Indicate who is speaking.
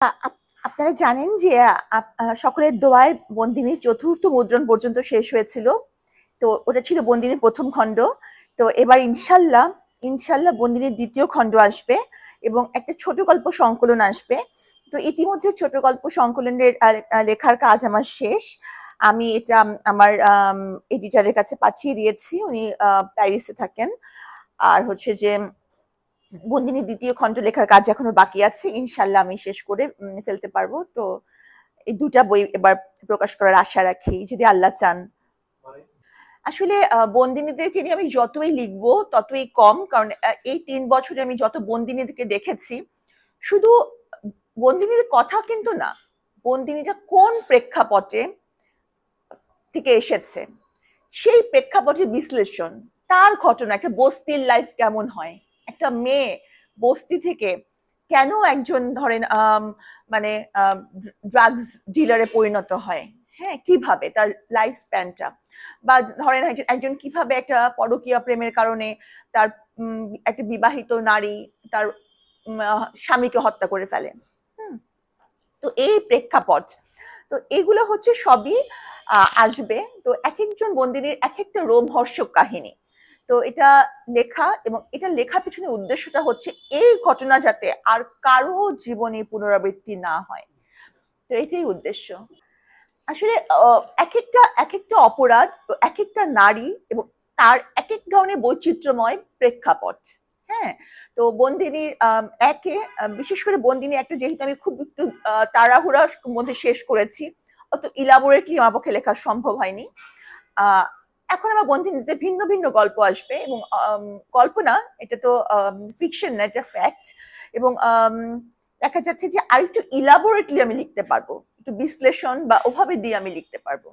Speaker 1: আপনারা জানেন যে সকলের দোয়ায় বন্দিনীর চতুর্থ মুদ্রণ পর্যন্ত শেষ হয়েছিল। তো ওটা ছিল বন্দিনীর প্রথম খণ্ড। তো এবার ইনশাল্লাহ ইনশাল্লাহ বন্দিনীর দ্বিতীয় খণ্ড আসবে এবং একটা ছোট গল্প সংকলন আসবে। তো ইতিমধ্যে ছোট গল্প সংকলনের লেখার কাজ আমার শেষ। আমি এটা আমার এডিটরের কাছে পাঠিয়ে দিয়েছি। উনি প্যারিসে থাকেন। আর হচ্ছে যে বন্দিনীর দ্বিতীয় খণ্ড লেখার কাজ এখনো বাকি আছে। ইনশাল্লাহ আমি শেষ করে ফেলতে পারবো। তো এই দুটা বই এবার প্রকাশ করার আশা রাখি, যদি আল্লাহ চান। আসলে বন্দিনীদেরকে নিয়ে আমি যতই লিখবো ততই কম, কারণ এই ৩ বছরে আমি যত বন্দিনীদেরকে দেখেছি, শুধু বন্দিনীর কথা কিন্তু না, বন্দিনীটা কোন প্রেক্ষাপটে থেকে এসেছে, সেই প্রেক্ষাপটের বিশ্লেষণ, তার ঘটনা, একটা বস্তির লাইফ কেমন হয়, একটা মেয়ে বস্তি থেকে কেন একজন ধরেন মানে ড্রাগস ডিলারে পরিণত হয়, হ্যাঁ, কিভাবে তার লাইফ স্প্যানটা, বা ধরেন একজন কিভাবে একটা পরকীয়া প্রেমের কারণে তার একটা বিবাহিত নারী তার স্বামীকে হত্যা করে ফেলে। তো এই প্রেক্ষাপট, তো এগুলো হচ্ছে সবই আসবে। তো এক একজন বন্দিনীর এক একটা রোমহর্ষক কাহিনী। তো এটা লেখা, এবং এটা লেখার পিছনে উদ্দেশ্যটা হচ্ছে এই ঘটনা যাতে আর কারো জীবনে পুনরাবৃত্তি না হয়। তো এটাই উদ্দেশ্য। আসলে এক একটা অপরাধ, এক একটা নারী এবং তার এক এক ধরনের বৈচিত্র্যময় প্রেক্ষাপট। হ্যাঁ, তো বন্দিনীর একে বিশেষ করে বন্দিনী একটা, যেহেতু আমি খুব একটু তাড়াহুড়ার মধ্যে শেষ করেছি, অত ইলাবোরেটলি আমার পক্ষে লেখা সম্ভব হয়নি। এখন আমার বন্দিনীতে ভিন্ন ভিন্ন গল্প আসবে, এবং গল্প না, এটা তো ফিকশন না, এটা ফ্যাক্ট। এবং দেখা যাচ্ছে যে আরেকটু ইলাবোরেটলি আমি লিখতে পারবো, একটু বিশ্লেষণ বা ওভাবে দিয়ে আমি লিখতে পারবো।